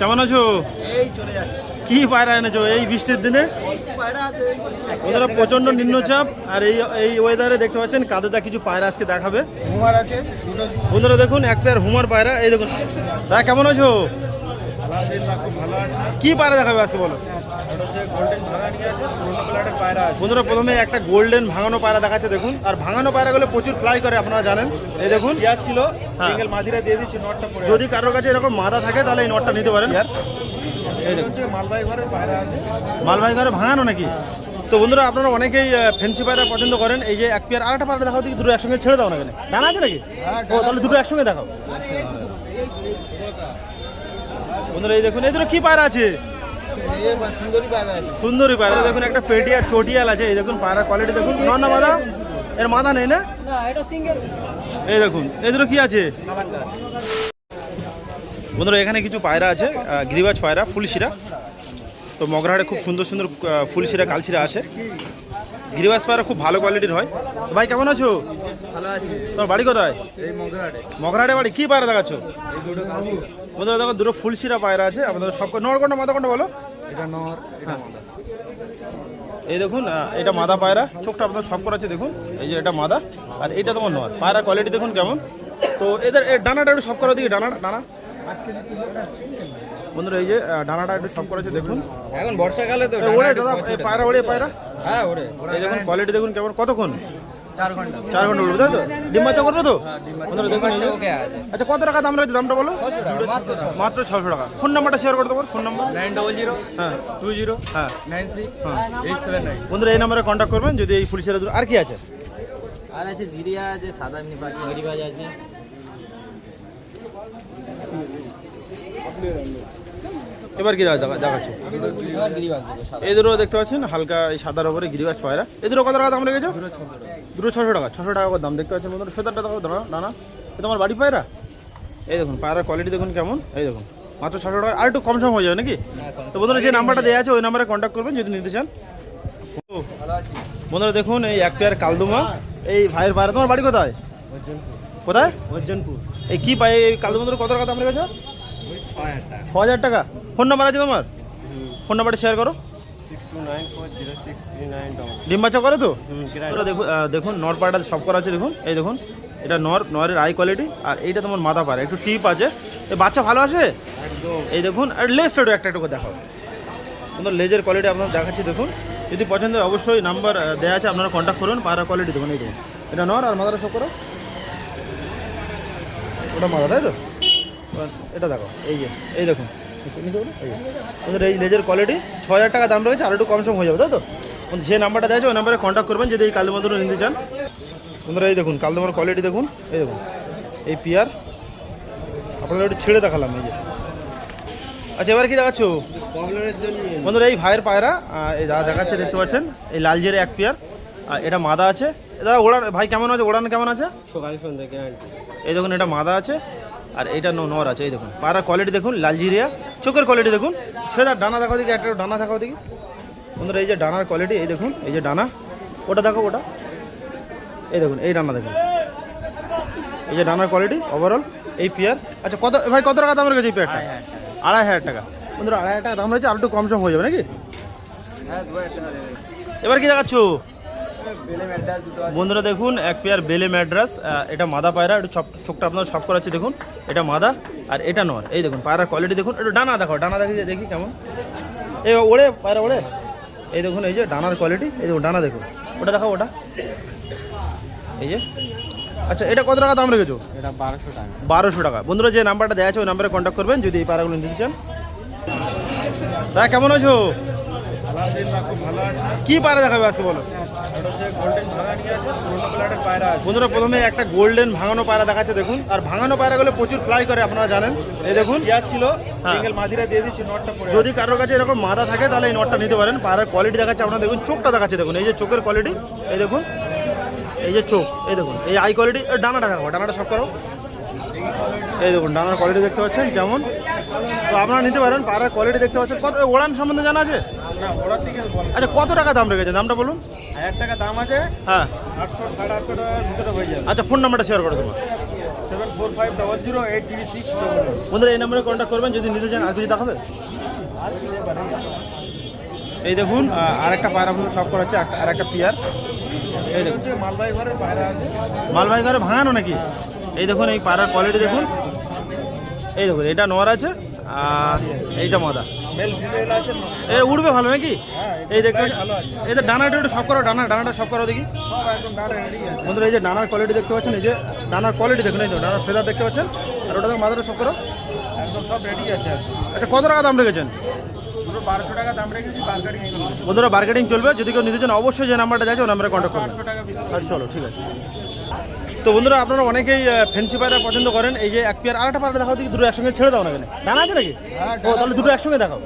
কেমন আছো? এই চলে যাচ্ছে। কি পায়রা এনেছো এই বৃষ্টির দিনে? পায়রা আছে ওদের প্রচন্ড নিম্নচাপ আর এই ওয়েদারে দেখতে পাচ্ছেন কাদেদা কিছু পায়রা আজকে দেখাবে। হুমার আছে দুটো। বন্ধুরা দেখুন এক পেয়ার হুমার পায়রা, এই দেখুন। দাদা কেমন আছো? খুব ভালো আছে। কি পায়রা দেখাবে আজকে বলো? ওটা হচ্ছে গোল্ডেন ভাঙা নিয়ে আছে, পুরোনো কালারের পায়রা আছে। বন্ধুরা প্রথমে একটা গোল্ডেন ভাঙানো পায়রা দেখাচ্ছে দেখুন। আর ভাঙানো পায়রাগুলো প্রচুর ফ্লাই করে আপনারা জানেন। এই দেখুন ইয়ার ছিল হ্যাঁ। সিঙ্গেল মাদিরা দিয়ে দিচ্ছি, নটটা পড়ে যদি কারোর কাছে এরকম মাথা থাকে তাহলে এই নটটা নিতে পারেন। এই দেখুন হচ্ছে মালবাহী ঘরের পায়রা আছে। মালবাহী ঘরে ভাঙানো নাকি? তো বন্ধুরা আপনারা অনেকেই ফেন্সি পায়রা পছন্দ করেন। এই যে এক পেয়ার আরেকটা পায়রা দেখাও দেখি, দুটো একসঙ্গে ছেড়ে দাও না কেন? ডানা আছে নাকি? ও তাহলে দুটো একসঙ্গে দেখাও। বন্ধুরা এই দেখুন এই দুটো কি পায়রা আছে? সুন্দরী পায়রা আছে। সুন্দরী পায়রা দেখুন, একটা পেটি আর চটিয়াল আছে। এই দেখুন পায়রা কোয়ালিটি দেখুন। না মাদা, এর মাথা নেই না? না এটা সিঙ্গেল। এই দেখুন এই দুটো কি আছে? বন্ধুরা এখানে কিছু পায়রা আছে, গিরিবাজ পায়রা, ফুলশিরা। তো মগরাহাটে খুব সুন্দর সুন্দর ফুলশিরা কালশিরা আসে। গিরিবাজ পায়রা খুব ভালো কোয়ালিটির হয়। ভাই কেমন আছো? ভালো আছে। তোমার বাড়ি কোথায়? এই মগরাটে। মগরাহাটে বাড়ি। কি পায়রা দেখাচ্ছ? এই দুটো কাবু। বন্ধুরা দেখো দুটো ফুলশিরা পায়রা আছে আপনাদের সব। নর কোনটা মাদা কোনটা বলো? এটা নর, এটা মাদা। এই দেখুন এটা মাদা পায়রা, চোখটা আপনার সব করা আছে দেখুন। এই যে এটা মাদা আর এটা তোমার নর। পায়রা কোয়ালিটি দেখুন কেমন। তো এদের ডানাটা একটু সব করা দিকে, ডানা ডানা বন্ধুরা এই যে ডানাটা একটু সব করেছে দেখুন। এখন বর্ষাকালে তো ওড়ে দাদা, পায়রা ওড়ে পায়রা। হ্যাঁ ওড়ে। এই দেখুন কোয়ালিটি দেখুন কেমন। কতক্ষণ? 4 ঘন্টা। 4 ঘন্টা উঠবে তাই তো? ডিম বাচ্চা করবে তো? বন্ধুরা দেখুন এই যে। ওকে আছে। আচ্ছা কত টাকা দাম রয়েছে, দামটা বলো? 600 টাকা মাত্র 600। মাত্র 600 টাকা। ফোন নাম্বারটা শেয়ার করে দেবো। ফোন নাম্বার 900 হ্যাঁ 20 হ্যাঁ 93 হ্যাঁ 879। বন্ধুরা এই নাম্বারে কন্ট্যাক্ট করবেন যদি এই পুলিশের। আর কি আছে? আর আছে জিরিয়া আছে, সাদা এমনি পাখি গিরিবাজ আছে। এবার কি দেখাচ্ছ? আর গিরিবাজ দেবো সাদা। এই দুটো দেখতে পাচ্ছেন হালকা এই সাদার উপরে গিরিবাজ পায়রা। এই দুটো কত টাকা দাম রেখেছো? দুটো 600 টাকা। 600 টাকা করে দাম দেখতে পাচ্ছেন বন্ধুরা। ফেদারটা দেখো না এটা তোমার বাড়ি পায়রা। এই দেখুন পায়রার কোয়ালিটি দেখুন কেমন। এই দেখুন মাত্র 600 টাকা। আর একটু কম সম হয়ে যাবে নাকি? তো বন্ধুরা যে নাম্বারটা দেওয়া আছে ওই নাম্বারে কন্ট্যাক্ট করবেন যদি নিতে চান। বন্ধুরা দেখুন এই এক পেয়ার কালদুমা এই ভাইয়ের পায়রা। তোমার বাড়ি কোথায়? কোথায়? অর্জনপুর। এই কি পাই এই কালদুমা কত টাকা দাম রেখেছো? 6000 টাকা। 6000 টাকা। ফোন নাম্বার আছে তোমার? ফোন নাম্বারটা শেয়ার করো। 62940639. ডিম বাচ্চা করে তো? দেখুন নর পায়রাটা সব করা আছে দেখুন। এই দেখুন এটা নরের আই কোয়ালিটি। আর এইটা তোমার মাথা পায়রা, একটু টিপ আছে। এই বাচ্চা ভালো আসে একদম। এই দেখুন। আর লেজটা একটু একটা করে দেখাও। সুন্দর লেজের কোয়ালিটি আপনারা দেখাচ্ছি দেখুন। যদি পছন্দ হয় অবশ্যই নাম্বার দেওয়া আছে, আপনারা কন্ট্যাক্ট করুন। পায়রা কোয়ালিটি দেখুন। এই দেখুন এটা নর আর মাথাটা সব করো। ওটা মাথা তাই তো? এটা দেখো এই যে এই দেখুন এই লেজের কোয়ালিটি। 6000 টাকা দাম রয়েছে। আর একটু কম সম হয়ে যাবে তাই তো? যে নাম্বারটা দেওয়া আছে ওই নাম্বারে কন্ট্যাক্ট করবেন যদি এই কালদুমাদুরো নিতে চান। বন্ধুরা এই দেখুন কালদুমার কোয়ালিটি দেখুন। এই দেখুন এই পিয়ার আপনারা একটু ছেড়ে দেখালাম এই যে। আচ্ছা এবার কি দেখাচ্ছ? প্রবলেমের জন্য বন্ধুরা এই ভাইয়ের পায়রা এই দাদা দেখাচ্ছে দেখতে পাচ্ছেন। এই লাল জেরে এক পেয়ার আর এটা মাদা আছে। দাদা ওড়ান ভাই কেমন আছে? ওড়ানো কেমন আছে? সকাল সন্ধ্যা গ্যারান্টি। এই দেখুন এটা মাদা আছে আর এইটা নর আছে। এই দেখুন পায়রা কোয়ালিটি দেখুন, লাল জিরিয়া। চোখের কোয়ালিটি দেখুন। ফেদার ডানা দেখাও দেখি, একটা ডানা দেখাও দেখি। বন্ধুরা এই যে ডানার কোয়ালিটি এই দেখুন। এই যে ডানা ওটা দেখো ওটা। এই দেখুন এই ডানা দেখুন। এই যে ডানার কোয়ালিটি ওভারঅল এই পেয়ার। আচ্ছা কত ভাই কত টাকা দাম রেখেছে এই পেয়ারটা? 2500 টাকা। বন্ধুরা 2500 টাকা দাম রয়েছে। আর একটু কম সম হয়ে যাবে নাকি? হ্যাঁ 2000 টাকা দেবে। এবার কি দেখাচ্ছ? বেলে ম্যাড্রাস দুটো আছে। বন্ধুরা দেখুন এক পেয়ার বেলে ম্যাড্রাস। এটা মাদা পায়রা, একটু চোখটা আপনার সব করা আছে দেখুন। এটা মাদা আর এটা নর। এই দেখুন পায়রার কোয়ালিটি দেখুন। একটু ডানা দেখো, ডানা দেখি কেমন। এই ওড়ে পায়রা ওড়ে। এই দেখুন এই যে ডানার কোয়ালিটি। এই দেখুন ডানা দেখুন ওটা দেখো ওটা। এই যে আচ্ছা এটা কত টাকা দাম রেখেছো? এটা 1200 টাকা। 1200 টাকা। বন্ধুরা যে নাম্বারটা দেওয়া আছে ওই নাম্বারে কন্ট্যাক্ট করবেন যদি এই পায়রাগুলো নিতে চান। দাদা কেমন আছো? ভালো আছে, খুব ভালো আছে। কি পায়রা দেখাবে আজকে বলো? এটা হচ্ছে গোল্ডেন ভাঙা নিয়ে আছে, পুরোনো কালারের পায়রা আছে। বন্ধুরা প্রথমে একটা গোল্ডেন ভাঙানো পায়রা দেখাচ্ছে দেখুন। আর ভাঙানো পায়রাগুলো প্রচুর ফ্লাই করে আপনারা জানেন। এই দেখুন ইয়ার ছিল হ্যাঁ। সিঙ্গেল মাদিরা দিয়ে দিচ্ছি, নটটা পড়ে যদি কারোর কাছে এরকম মাথা থাকে তাহলে এই নটটা নিতে পারেন। পায়রার কোয়ালিটি দেখাচ্ছে আপনারা দেখুন। চোখটা দেখাচ্ছে দেখুন। এই যে চোখের কোয়ালিটি এই দেখুন। এই যে চোখ এই দেখুন। এই আই কোয়ালিটি। ডানাটা দেখাবো, ডানাটা সব করো। এই দেখুন ডানার কোয়ালিটি দেখতে পাচ্ছেন কেমন। তো আপনারা নিতে পারেন। পায়রার কোয়ালিটি দেখতে পাচ্ছেন। কত ওড়ান সম্বন্ধে জানা আছে? না ওরা থেকে বল। আচ্ছা কত টাকা দাম রেখেছে? দামটা বলুন। 1000 টাকা দাম আছে। হ্যাঁ 800 850 টাকার ভিতরে হয়ে যাবে। আচ্ছা ফোন নাম্বারটা শেয়ার করে দেবো। 74500836 বন্ধুরা এই নম্বরে কন্ট্যাক্ট করবেন যদি নিতে চান। আর কিছু দেখাবে? এই দেখুন আর একটা পায়রা আপনাদের সব করা হচ্ছে, আর একটা পিয়ার। এই দেখুন মালবাহী ঘরের পায়রা আছে। মালবাহী ঘরে ভাঙানো নাকি? এই দেখুন এই পায়রার কোয়ালিটি দেখুন। এই দেখুন এটা নর আছে আর এইটা মাদা। মেল ফিমেল আছে। এটা উড়বে ভালো নাকি? হ্যাঁ, এই দেখুন ভালো আছে। এদের ডানাটা একটু সব করো, ডানাটা সব করো দেখি। সব একদম ডানা রেডি আছে। বন্ধুরা এই যে ডানার কোয়ালিটি দেখতে পাচ্ছেন, এই যে ডানার কোয়ালিটি দেখুন, এই তো ডানার ফেদার দেখতে পাচ্ছেন। আর ওটা দেখুন মাদাটা সব করো। একদম সব রেডি আছে একদম। আচ্ছা কত টাকা দাম রেখেছেন? দুটো 1200 টাকা দাম রেখেছি, বার্গারিং চলবে। বন্ধুরা বার্গেটিং চলবে, যদি কেউ নিতে চান অবশ্যই যে নাম্বারটা যাচ্ছে ওই নাম্বারে কন্ট্যাক্ট করবেন। 800 টাকা ভিতরে। আচ্ছা চলো ঠিক আছে। তো বন্ধুরা আপনারা অনেকেই ফেন্সি পায়রা পছন্দ করেন। এই যে এক পেয়ার আর একটা পায়রা দেখাও দেখি, দুটো একসঙ্গে ছেড়ে দাও না কেন? ডানা আছে নাকি? ও তাহলে দুটো একসঙ্গে দেখাও।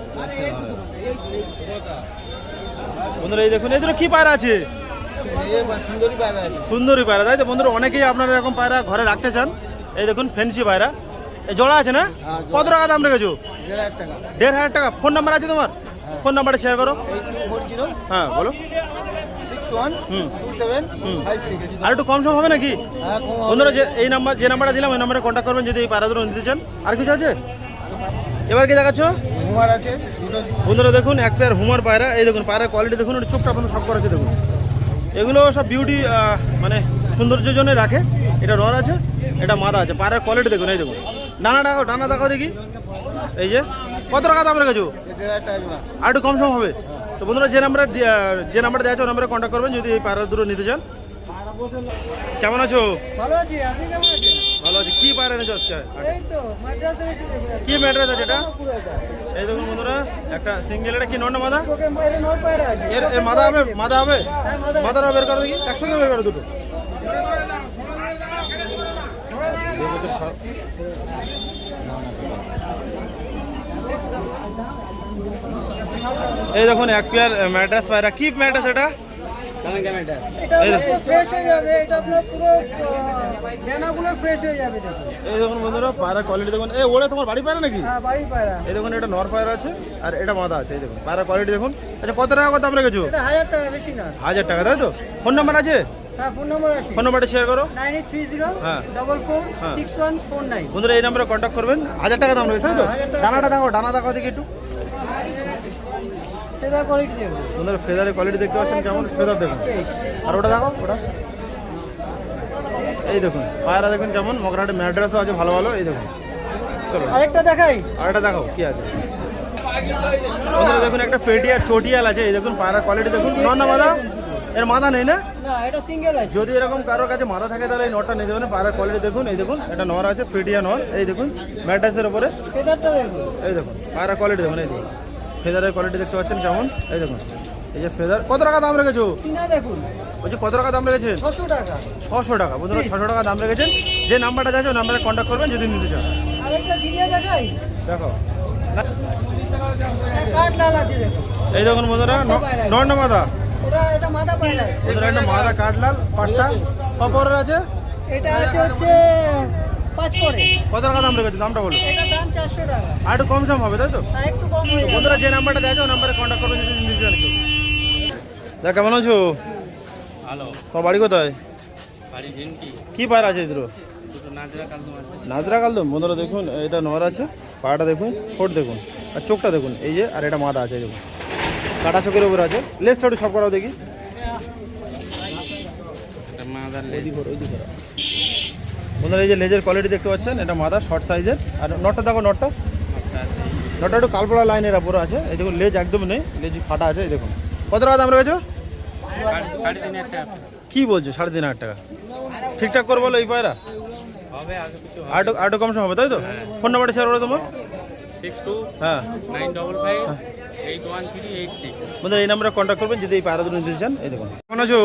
বন্ধুরা এই দেখুন এই দুটো কি পায়রা আছে? সুন্দরী পায়রা আছে। সুন্দরী পায়রা, তাই তো? বন্ধুরা অনেকেই আপনারা এরকম পায়রা ঘরে রাখতে চান। এই দেখুন ফেন্সি পায়রা, এই জোড়া আছে না? কত টাকা দাম রেখেছো? 1500 টাকা। 1500 টাকা। ফোন নাম্বার আছে তোমার? ফোন নাম্বারটা শেয়ার করো। 8240 হ্যাঁ বলো। 612756। আর একটু কম সম হবে নাকি? হ্যাঁ, কম হবে। বন্ধুরা যে নাম্বারটা দিলাম ওই নাম্বারে কন্ট্যাক্ট করবেন যদি এই পায়রা দুটো নিতে চান। আর কিছু আছে? এবার কি দেখাচ্ছ? হুমার আছে দুটো। বন্ধুরা দেখুন এক পেয়ার হুমার পায়রা। এই দেখুন পায়রার কোয়ালিটি দেখুন, ওটা চোখটা আপনার সব করা আছে দেখুন। এগুলো সব বিউটি মানে সৌন্দর্যের জন্য রাখে। এটা নর আছে, এটা মাদা আছে। পায়রার কোয়ালিটি দেখুন, এই দেখুন ডানা দেখাও দেখি। এই যে কত টাকা দাম রেখেছো? 1500 টাকা। আর একটু কম সম হবে। তো বন্ধুরা যে নাম্বারটা দেওয়া আছে ওই নাম্বারে কন্ট্যাক্ট করবেন যদি এই পায়রা দুটো নিতে চান। কেমন আছো? ভালো আছি, আপনি কেমন আছেন? ভালো আছি। কি পায়রা এনেছো আজকে? এই তো মাদ্রাসা এনেছি দেখুন। কি ম্যাট্রেস আছে এটা? পুরো এটা। এই দেখুন বন্ধুরা একটা সিঙ্গেল, এটা কি নর না মাদা? ওকে বাইরে নর পায়রা আছে। এর মাদা হবে? মাদা হবে? হ্যাঁ, মাদা। মাদাটা বের করো দেখি, একসঙ্গে বের করো দুটো। এই দেখুন এক পেয়ার ম্যাট্রেস পায়রা। কি ম্যাট্রেস এটা? এটা পুরো ফ্রেশ হয়ে যাবে, এটা আপনার পুরো ডানাগুলো ফ্রেশ হয়ে যাবে দেখুন। এই দেখুন বন্ধুরা পায়রার কোয়ালিটি দেখুন। এই ওরে তোমার বাড়ি পায়রা নাকি? হ্যাঁ, বাড়ি পায়রা। এই দেখুন এটা নর পায়রা আছে আর এটা মাদা আছে। এই দেখুন পায়রার কোয়ালিটি দেখুন। আচ্ছা কত টাকা দাম রেখেছো? এটা 1000 টাকা, বেশি না। 1000 টাকা, তাই তো? ফোন নাম্বার আছে? হ্যাঁ, ফোন নম্বর আছে। ফোন নাম্বারটা শেয়ার করো। 9830 হ্যাঁ। 446149। বন্ধুরা এই নাম্বারে কন্ট্যাক্ট করবেন। 1000 টাকা দাম রয়েছে, তাই তো? হ্যাঁ, 1000 টাকা। ডানা দেখাও দেখি একটু। সেটা কোয়ালিটি দেখুন। বন্ধুরা ফেদারের কোয়ালিটি দেখতে পাচ্ছেন কেমন? ফেদার দেখুন। আর ওটা দেখো, ওটা এই দেখুন পায়রা দেখুন কেমন। মগরাহাটে ম্যাড্রাসও আছে ভালো ভালো। এই দেখুন চলো আরেকটা দেখাই। আর এটা দেখাও কি আছে। বন্ধুরা দেখুন একটা পেটিয়া চটিয়াল আছে। এই দেখুন পায়রার কোয়ালিটি দেখুন। নর না মাদা? এর মাদা নেই না? না, এটা সিঙ্গেল আছে। যদি এরকম কারোর কাছে মাথা থাকে তাহলে এই নটটা নিতে পারেন। পায়রার কোয়ালিটি দেখুন। এই দেখুন এটা নর আছে, পেটিয়া নর। এই দেখুন ম্যাড্রাসের উপরে। ফেদারটা দেখুন। এই দেখুন পায়রার কোয়ালিটি দেখুন। এই দেখুন ফেদারের কোয়ালিটি দেখতে পাচ্ছেন কেমন। এই দেখুন এই যে ফেদার। কত টাকা দাম রেখেছো? কিনা দেখুন। বলছি কত টাকা দাম রেখেছেন? 600 টাকা। 600 টাকা। বন্ধুরা 600 টাকা দাম রেখেছেন। যে নাম্বারটা যাচ্ছে ওই নাম্বারে কন্ট্যাক্ট করবেন যদি নিতে চান। আরেকটা জিরিয়া দেখাই। দেখো কাঠ লাল আছে দেখুন। এই দেখুন বন্ধুরা নর না মাদা? এটা মাদা পায়রা আছে। বন্ধুরা একটা মাদা কাঠলাল পাট্টা পাপড়ের আছে। এটা আছে হচ্ছে 5 করে। কত টাকা দাম রেখেছে? দামটা বলো। এটা দাম 400 টাকা। আর একটু কম সম হবে, তাই তো? আর একটু কম হয়ে যাবে। বন্ধুরা যে নাম্বারটা দেওয়া আছে ওই নাম্বারে কন্ট্যাক্ট করবেন যদি নিতে চান। দেখ কেমন আছো? ভালো। তোমার বাড়ি কোথায়? বাড়ি ঝিনকি। কি পায়রা আছে দুটো? দুটো নাজরা কালদম আছে। নাজরা কালদম। বন্ধুরা দেখুন এটা নর আছে, পাটা দেখুন, ঠোঁট দেখুন আর চোখটা দেখুন। এই যে আর এটা মাদা আছে, এই দেখুন কাটা চোখের উপর আছে। লেজটা একটু সব করাও দেখি। এটা মাদার ওই দিক করো। বন্ধুরা এই যে লেজের কোয়ালিটি দেখতে পাচ্ছেন, এটা মাদা শর্ট সাইজের। আর নটটা দেখো, নটটা একটু কালপড়া লাইনের উপরে আছে। এই দেখুন লেজ একদম নেই, লেজ ফাটা আছে। এই দেখুন কত টাকা দাম রেখেছো? 3.5 টাকা। কি বলছো? 3.5 টাকা? ঠিকঠাক করে বলো এই পায়রা। হবে আগে কিছু আরটু কম সময় হবে, তাই তো? ফোন নাম্বারটা শেয়ার করো তোমার। 62 হ্যাঁ 955 81386। বন্ধুরা এই নাম্বারে কন্ট্যাক্ট করবেন যদি এই পায়রা দুটো নিতে চান। এই দেখুন কেমন আছো?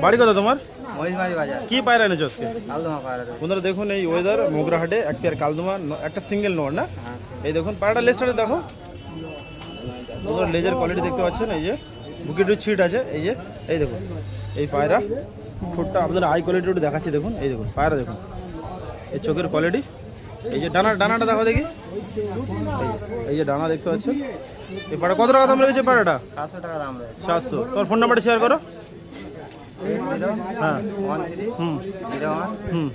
বাড়ি কথা তোমার? মহিষমারি বাজার। কি পায়রা এনেছো আজকে? কালদমা পায়রা। বন্ধুরা দেখুন এই ওয়েদার মোগরাহাটে এক পেয়ার কালদমা, একটা সিঙ্গেল নর না? এই দেখুন পায়রাটা লেজটা দেখো। বন্ধুরা লেজের কোয়ালিটি দেখতে পাচ্ছেন। এই যে বুকে একটু ছিট আছে। এই যে এই দেখুন এই পায়রা ঠোঁটটা আপনাদের আই কোয়ালিটি একটু দেখাচ্ছি দেখুন। এই দেখুন পায়রা দেখুন, এই চোখের কোয়ালিটি। এই যে ডানাটা দেখো দেখি। এই যে ডানা দেখতে পাচ্ছেন। এই পায়রা কত টাকা দাম লেগেছে? পায়রাটা 700 টাকা দাম রয়েছে। 700। তোর ফোন নাম্বারটা শেয়ার করো। হ্যাঁ 1301 হুম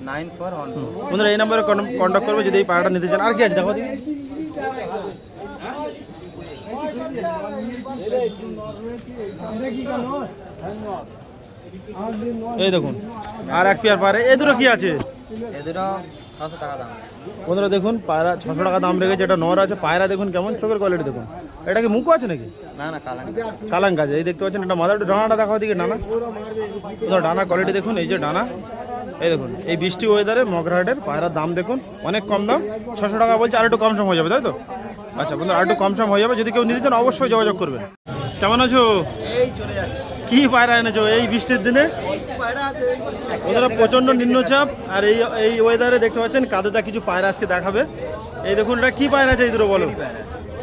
9414 বন্ধুরা এই নম্বরে কন্ট্যাক্ট করবে যদি এই পায়রাটা নিতে চান। আর কি আছে দেখো দেখি। এই দেখুন আর এক পেয়ার পায়রা, এ দুটো কি আছে? এদের 600 টাকা দাম। বন্ধুরা দেখুন পায়রা 600 টাকা দাম রেখেছে, এটা নর আছে। পায়রা দেখুন কেমন, চোখের কোয়ালিটি দেখুন। এটা কি মুখো আছে নাকি? না না কালাঙ্গ। কালাঙ্ক আছে। এই দেখতে পাচ্ছেন এটা মাথা, একটু ডানাটা দেখাও দিকে ডানা। বন্ধুরা ডানার কোয়ালিটি দেখুন, এই যে ডানা, এই দেখুন। এই বৃষ্টি ওয়েদারে মগরাহাটের পায়রার দাম দেখুন, অনেক কম দাম, 600 টাকা বলছে। আর একটু কম সম হয়ে যাবে, তাই তো? আচ্ছা বন্ধুরা আর একটু কম সম হয়ে যাবে, যদি কেউ নিতে চান অবশ্যই যোগাযোগ করবেন। কেমন আছো? এই চলে যাচ্ছে। কি পায়রা এনেছো এই বৃষ্টির দিনে? পায়রা আছে। ওদের প্রচন্ড নিম্নচাপ, আর এই ওয়েদারে দেখতে পাচ্ছেন কাদেদা কিছু পায়রা আজকে দেখাবে। এই দেখুন এটা কি পায়রা আছে এই দুটো বলো?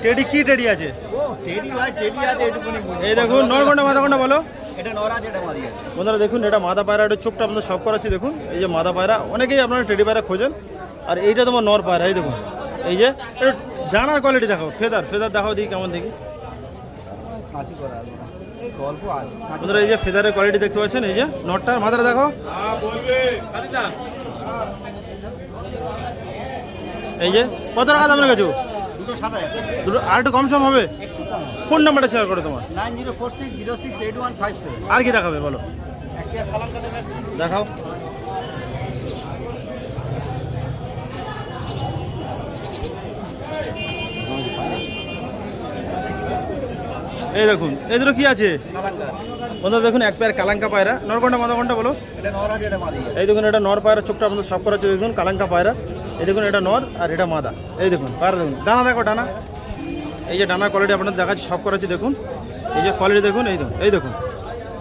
টেডি, কি টেডি আছে? ও টেডি ভাই, টেডি আছে এটুকুনি বুঝি। এই দেখুন নর কোনটা মাদা কোনটা বলো? এটা নর আছে, এটা মাদি আছে। বন্ধুরা দেখুন এটা মাদা পায়রা, এটা চোখটা আপনাদের সব করাচ্ছি দেখুন। এই যে মাদা পায়রা, অনেকেই আপনারা টেডি পায়রা খোঁজেন, আর এইটা তোমার নর পায়রা। এই দেখুন এই যে এটা ডানার কোয়ালিটি দেখাও, ফেদার দেখাও দেখি কেমন দেখি। কাঁচি করা আছে এই গল্প আছে। বন্ধুরা এই যে ফেদারের কোয়ালিটি দেখতে পাচ্ছেন, এই যে নটটার মাথাটা দেখো। এই যে কত টাকা দাম রেখেছো? দুটো 7000 দুটো আর একটু কম সম হবে? ফোন নাম্বারটা শেয়ার করো তোমার। 9046068157। আর কি দেখাবে বলো? একটা কালাঙ্গ দেবেন। দেখাও। এই দেখুন এই দুটো কি আছে? কালাঙ্গ। বন্ধুরা দেখুন এক পেয়ার কালাঙ্কা পায়রা, নর কোনটা মাদা কোনটা বলো? এটা নর আছে, এটা মাদি আছে। এই দেখুন এটা নর পায়রা, চোখটা আপনাদের সব করা আছে দেখুন, কালাঙ্কা পায়রা। এই দেখুন এটা নর আর এটা মাদা। এই দেখুন পায়রা দেখুন, ডানা দেখো ডানা। এই যে ডানার কোয়ালিটি আপনাদের দেখাচ্ছি, সব করা আছে দেখুন। এই যে কোয়ালিটি দেখুন, এই দেখুন।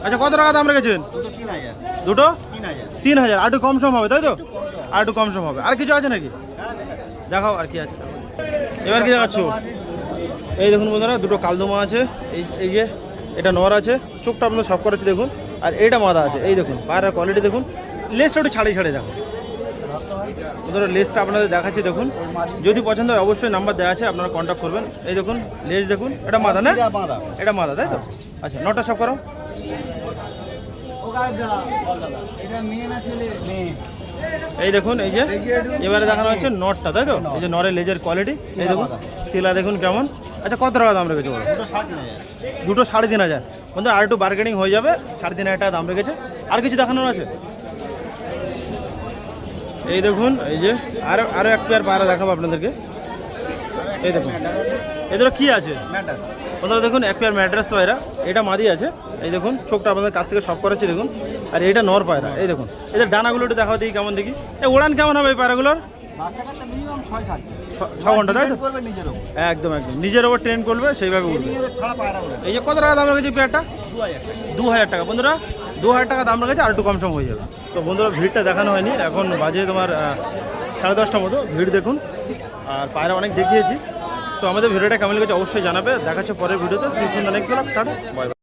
আচ্ছা কত টাকা দাম রেখেছেন? দুটো 3000। দুটো 3000। 3000। আর একটু কম সম হবে, তাই তো? আর একটু কম সম হবে। আর কিছু আছে নাকি? দেখাও আর কি আছে। এবার কি দেখাচ্ছ? এই দেখুন বন্ধুরা দুটো কালদমা আছে। এই যে এটা নর আছে, চোখটা আপনাদের সব করাচ্ছি দেখুন, আর এইটা মাদা আছে। এই দেখুন পায়রার কোয়ালিটি দেখুন, লেজটা একটু ছাড়িয়ে দেখো। বন্ধুরা লেজটা আপনাদের দেখাচ্ছি দেখুন, যদি পছন্দ হয় অবশ্যই নাম্বার দেওয়া আছে, আপনারা কন্ট্যাক্ট করবেন। এই দেখুন লেজ দেখুন, এটা মাদা না? এটা মাদা। এটা মাদা তাই তো? আচ্ছা নটা সব করো। ও গাদা। এটা মেয়ে না ছেলে? মেয়ে। এই দেখুন এই যে এবারে দেখানো হচ্ছে নটটা, তাই তো? এই যে নরের লেজের কোয়ালিটি এই দেখুন, তিলা দেখুন কেমন। আচ্ছা কত টাকা দাম রেখেছে বলো? দুটো 3500। দুটো 3500। বন্ধু আর একটু বার্গেনিং হয়ে যাবে, 3500 টাকা দাম রেখেছে। আর কিছু দেখানোর আছে? এই দেখুন এই যে আরো এক পেয়ার পায়রা দেখাবো আপনাদেরকে। এই দেখুন এদের কি আছে? ম্যাটার। বন্ধুরা দেখুন এক পেয়ার ম্যাড্রাস পায়রা, এটা মাদি আছে। এই দেখুন চোখটা আপনাদের কাছ থেকে সব করাচ্ছি দেখুন, আর এটা নর পায়রা। এই দেখুন এদের ডানাগুলো একটু দেখাও দেখি কেমন দেখি। এই উড়ান কেমন হবে এই পায়রাগুলোর? বাচ্চা কাচ্চা মিনিমাম 6 খাচ্ছে। 6 ঘন্টা তাই তো? করবে নিজের উপর। একদম নিজের ওপর ট্রেন করবে, সেইভাবে উঠবে। ছাড়া পায়রা বলে। এই যে কত টাকা দাম রেখেছে পেয়ারটা? 2000 টাকা। 2000 টাকা। বন্ধুরা 2000 টাকা দাম রেখেছে, আর একটু কম সম হয়ে যাবে। তো বন্ধুরা ভিড়টা দেখানো হয়নি, এখন বাজে তোমার 10:30 মতো। ভিড় দেখুন, আর পায়রা অনেক দেখিয়েছি। তো আমাদের ভিডিওটা কেমন লেগেছে অবশ্যই জানাবে। দেখাচ্ছে পরের ভিডিওতে। শ্রী সুন্দর টাটা, বাই বাই।